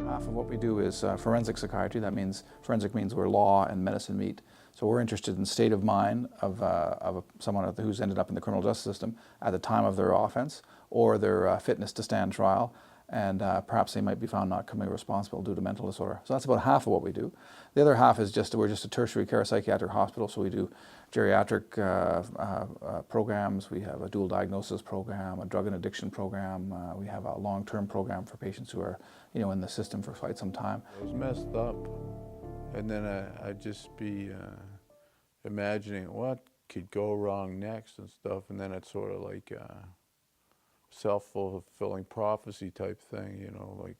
Half of what we do is forensic psychiatry. That means, forensic means where law and medicine meet. So we're interested in state of mind of someone who's ended up in the criminal justice system at the time of their offense, or their fitness to stand trial, and perhaps they might be found not criminally responsible due to mental disorder. So that's about half of what we do. The other half is we're just a tertiary care psychiatric hospital, so we do geriatric programs, we have a dual diagnosis program, a drug and addiction program, we have a long-term program for patients who are in the system for quite some time. I was messed up, and then I'd just be imagining what could go wrong next and stuff, and then it's sort of like self-fulfilling prophecy type thing, like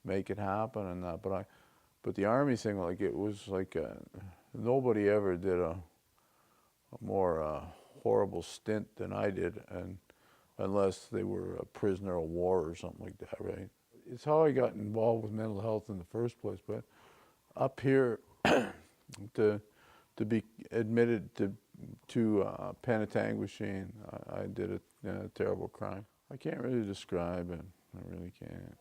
make it happen and that. But the Army thing, like it was like nobody ever did a more horrible stint than I did, and unless they were a prisoner of war or something like that, right? It's how I got involved with mental health in the first place. But up here, to be admitted to Penetanguishene, I did a terrible crime. I can't really describe it. I really can't.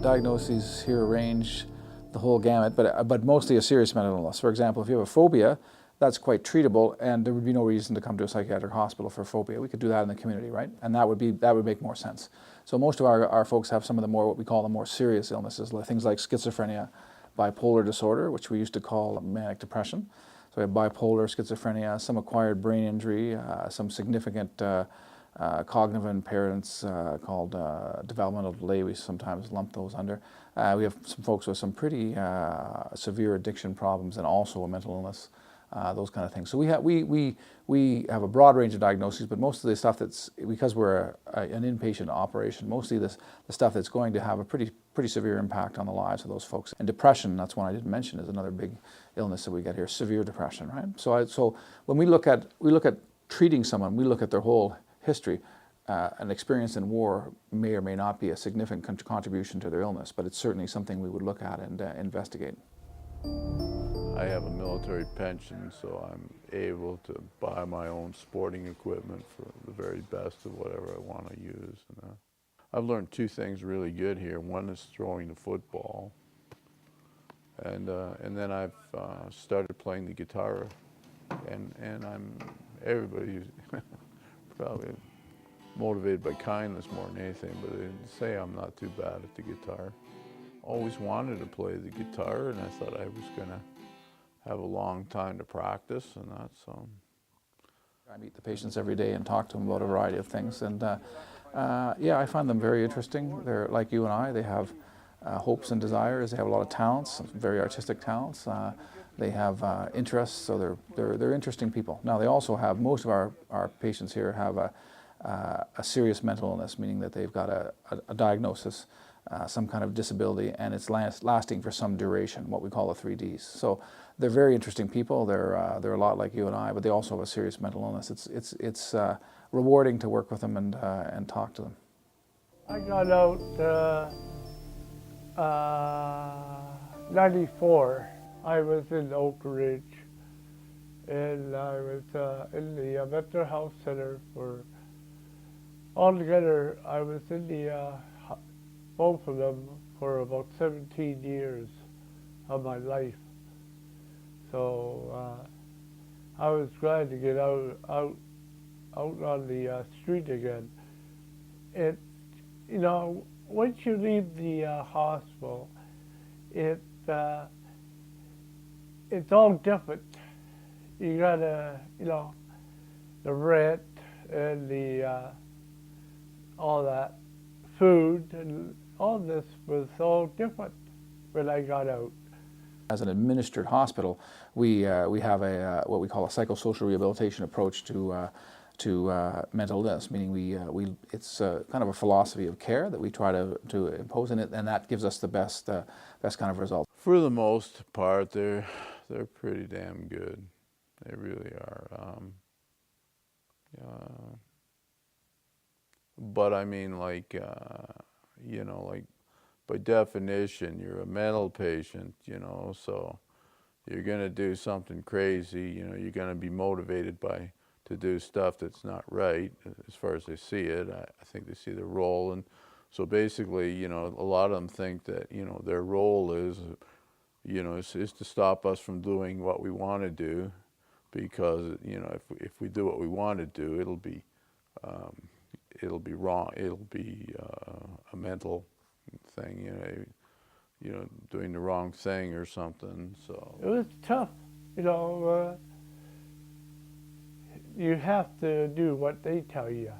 Diagnoses here range the whole gamut, but mostly a serious mental illness. For example, if you have a phobia, that's quite treatable, and there would be no reason to come to a psychiatric hospital for phobia. We could do that in the community, right? And that would make more sense. So most of our folks have some of the what we call the more serious illnesses, things like schizophrenia, bipolar disorder, which we used to call manic depression. So we have bipolar, schizophrenia, some acquired brain injury, some significant cognitive impairments called developmental delay. We sometimes lump those under. We have some folks with some pretty severe addiction problems and also a mental illness. Those kind of things. So we have a broad range of diagnoses, but most of the stuff because we're an inpatient operation, mostly the stuff that's going to have a pretty severe impact on the lives of those folks. And depression, that's one I didn't mention, is another big illness that we get here, severe depression, right? So when we look at treating someone, we look at their whole history. An experience in war may or may not be a significant contribution to their illness, but it's certainly something we would look at and investigate. I have a military pension, so I'm able to buy my own sporting equipment for the very best of whatever I want to use. I've learned two things really good here. One is throwing the football, and then I've started playing the guitar, and everybody's probably motivated by kindness more than anything, but they say I'm not too bad at the guitar. Always wanted to play the guitar, and I thought I was going to have a long time to practice, and that's I meet the patients every day and talk to them about a variety of things, and yeah, I find them very interesting. They're like you and I. They have hopes and desires. They have a lot of talents, very artistic talents. They have interests, so they're interesting people. Now, they also have, most of our patients here have a serious mental illness, meaning that they've got a diagnosis, some kind of disability, and it's lasting for some duration, what we call the 3Ds. So they're very interesting people. They're a lot like you and I, but they also have a serious mental illness. It's rewarding to work with them and talk to them. I got out 94. I was in Oak Ridge, and I was in the mental health center for, altogether, I was in both of them for about 17 years of my life. So I was glad to get out on the street again. Once you leave the hospital, it's all different. You gotta, the rent and all that food and all this was all different when I got out. As an administered hospital, we have what we call a psychosocial rehabilitation approach to mental illness, meaning it's kind of a philosophy of care that we try to impose in it, and that gives us the best kind of result. For the most part, they're pretty damn good. They really are. But I mean, like by definition, you're a mental patient, so you're going to do something crazy, you're going to be motivated to do stuff that's not right as far as they see it. I think they see the role, and So basically, you know, a lot of them think that, you know, their role is, you know, is to stop us from doing what we want to do, because, you know, if we do what we want to do, it'll be wrong. It'll be a mental thing, you know, doing the wrong thing or something. So It was tough, you know. You have to do what they tell you.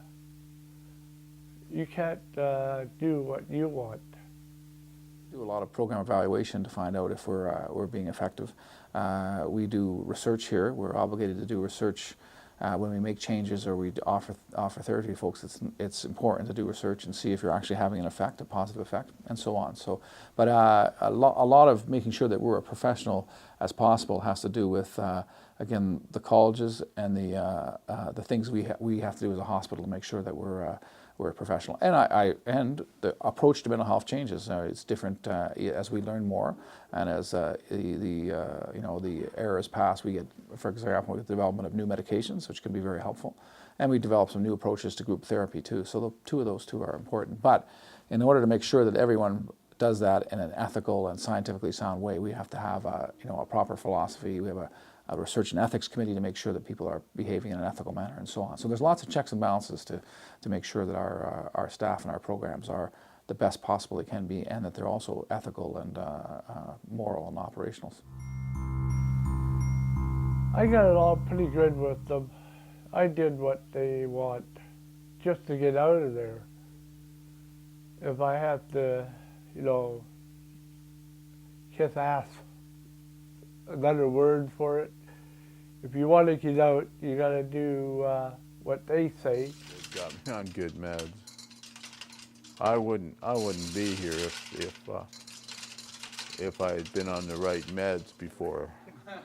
You can't do what you want. Do a lot of program evaluation to find out if we're being effective. We do research here. We're obligated to do research when we make changes or we offer therapy to folks. It's important to do research and see if you're actually having an effect, a positive effect, and so on. So, but a lot of making sure that we're a professional as possible has to do with again the colleges and the things we have to do as a hospital to make sure that we're professional. And and the approach to mental health changes. It's different as we learn more, and as the eras pass. We get, for example, the development of new medications, which can be very helpful, and we develop some new approaches to group therapy too. So those two are important. But in order to make sure that everyone does that in an ethical and scientifically sound way, we have to have a proper philosophy. We have a research and ethics committee to make sure that people are behaving in an ethical manner and so on. So there's lots of checks and balances to make sure that our staff and our programs are the best possible they can be, and that they're also ethical and moral and operational. I got it all pretty good with them. I did what they want just to get out of there. If I have to, you know, kiss ass, another word for it. If you want to get out, you got to do what they say. it got me on good meds. I wouldn't be here if I had been on the right meds before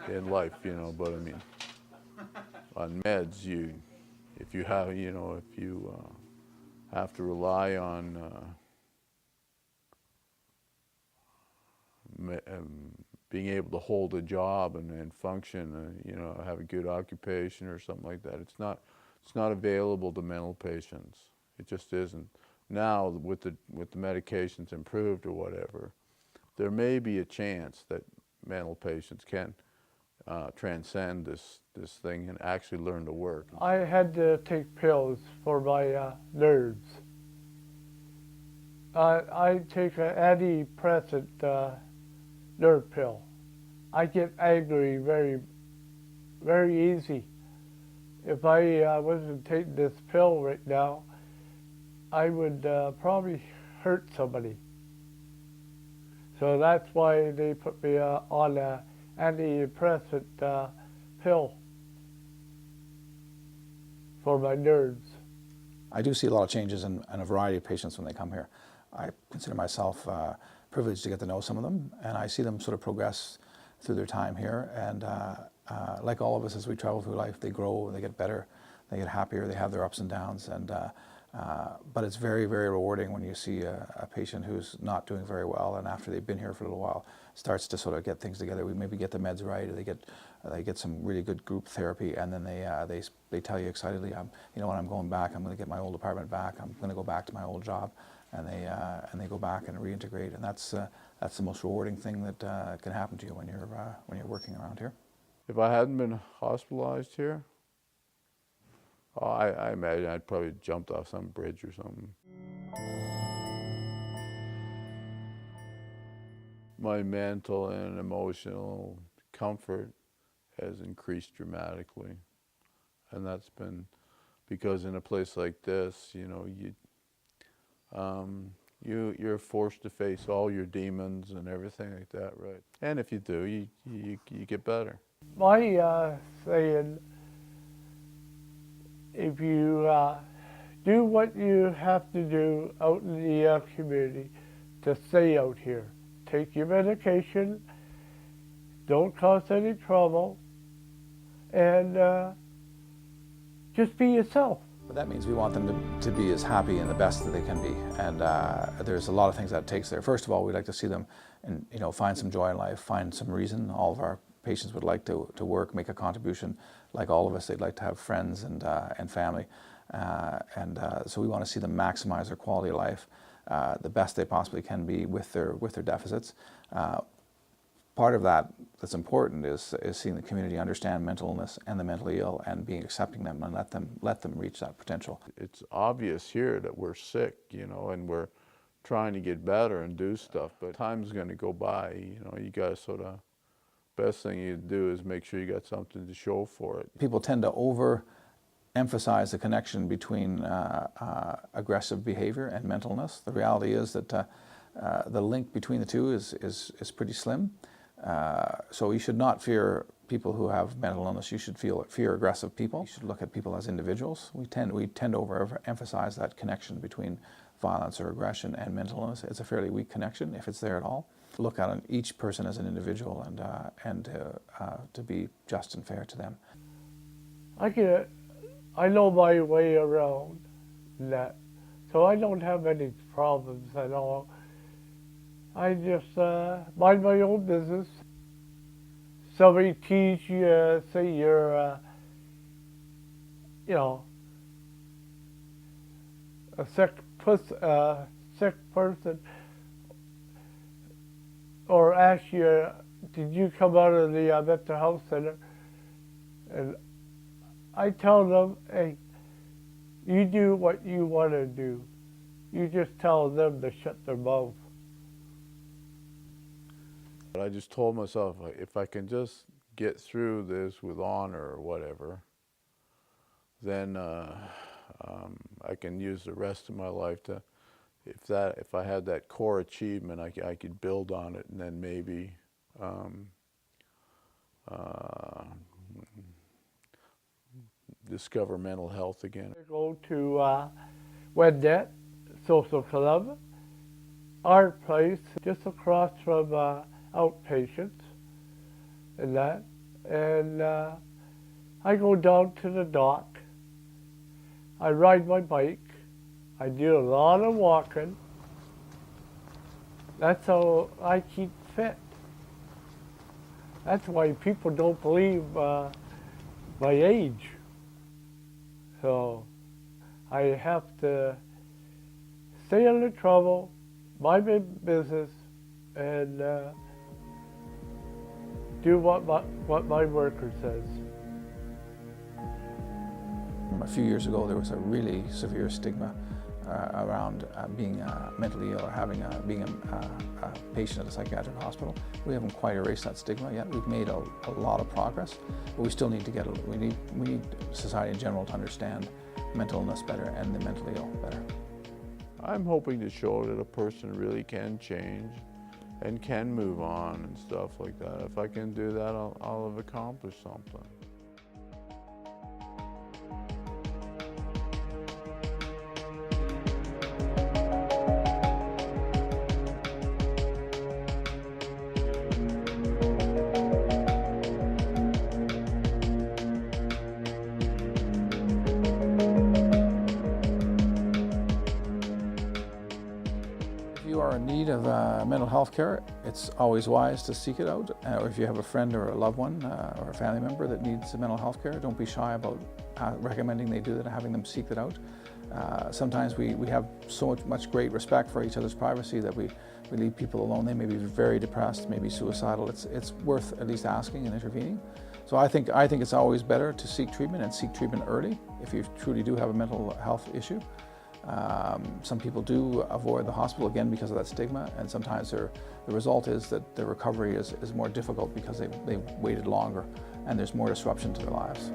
in life, you know. But I mean, on meds, if you have to rely on being able to hold a job and function, you know, have a good occupation or something like that. It's not available to mental patients. It just isn't. Now, with the medications improved or whatever, there may be a chance that mental patients can transcend this thing and actually learn to work. I had to take pills for my nerves. I take an antidepressant nerve pill. I get angry very, very easy. If I wasn't taking this pill right now, I would probably hurt somebody. So that's why they put me on an antidepressant pill for my nerves. I do see a lot of changes in a variety of patients when they come here. I consider myself privileged to get to know some of them, and I see them sort of progress through their time here. And like all of us, as we travel through life, they grow, they get better, they get happier, they have their ups and downs. And but it's very, very rewarding when you see a patient who's not doing very well, and after they've been here for a little while, starts to sort of get things together. We maybe get the meds right, or they get some really good group therapy, and then they tell you excitedly, you know, when I'm going back, I'm going to get my old apartment back. I'm going to go back to my old job, and they go back and reintegrate, and that's the most rewarding thing that can happen to you when you're working around here. If I hadn't been hospitalized here, I imagine I'd probably jumped off some bridge or something. My mental and emotional comfort has increased dramatically. And that's been because in a place like this, you know, you're forced to face all your demons and everything like that, right? And if you do, you get better. My saying, if you do what you have to do out in the community to stay out here, take your medication, don't cause any trouble, and just be yourself. But that means we want them to be as happy and the best that they can be. And there's a lot of things that it takes there. First of all, we'd like to see them find some joy in life, find some reason. All of our patients would like to work, make a contribution. Like all of us, they'd like to have friends and family. So we want to see them maximize their quality of life. the best they possibly can be with their deficits. Part of that that's important is seeing the community understand mental illness and the mentally ill, and accepting them and let them reach that potential. It's obvious here that we're sick, you know, and we're trying to get better and do stuff, but time's going to go by. You know, you got to sort of, best thing you do is make sure you got something to show for it. People tend to emphasize the connection between aggressive behavior and mental illness. The reality is that the link between the two is pretty slim. So you should not fear people who have mental illness. You should fear aggressive people. You should look at people as individuals. We tend to overemphasize that connection between violence or aggression and mental illness. It's a fairly weak connection, if it's there at all. Look at each person as an individual, and to be just and fair to them. I know my way around that, so I don't have any problems at all. I just mind my own business. Somebody tease you, say you're, you know, a sick person, or ask you, did you come out of the mental health center? And I tell them, hey, you do what you want to do. You just tell them to shut their mouth. But I just told myself, if I can just get through this with honor or whatever, then I can use the rest of my life to, if I had that core achievement, I could build on it, and then maybe discover mental health again. I go to Wendet Social Club, our place, just across from outpatients and that. And I go down to the dock. I ride my bike. I do a lot of walking. That's how I keep fit. That's why people don't believe my age. So I have to stay out of trouble, mind my business, and do what my worker says. A few years ago, there was a really severe stigma around being mentally ill or being a patient at a psychiatric hospital. We haven't quite erased that stigma yet. We've made a lot of progress, but we still need to we need society in general to understand mental illness better and the mentally ill better. I'm hoping to show that a person really can change and can move on and stuff like that. If I can do that, I'll have accomplished something. If you are in need of mental health care, it's always wise to seek it out. Or if you have a friend or a loved one or a family member that needs mental health care, don't be shy about recommending they do that and having them seek it out. Sometimes we have so much great respect for each other's privacy that we leave people alone. They may be very depressed, maybe suicidal. It's worth at least asking and intervening. So I think it's always better to seek treatment, and seek treatment early if you truly do have a mental health issue. Some people do avoid the hospital, again, because of that stigma, and sometimes the result is that their recovery is more difficult because they've waited longer and there's more disruption to their lives.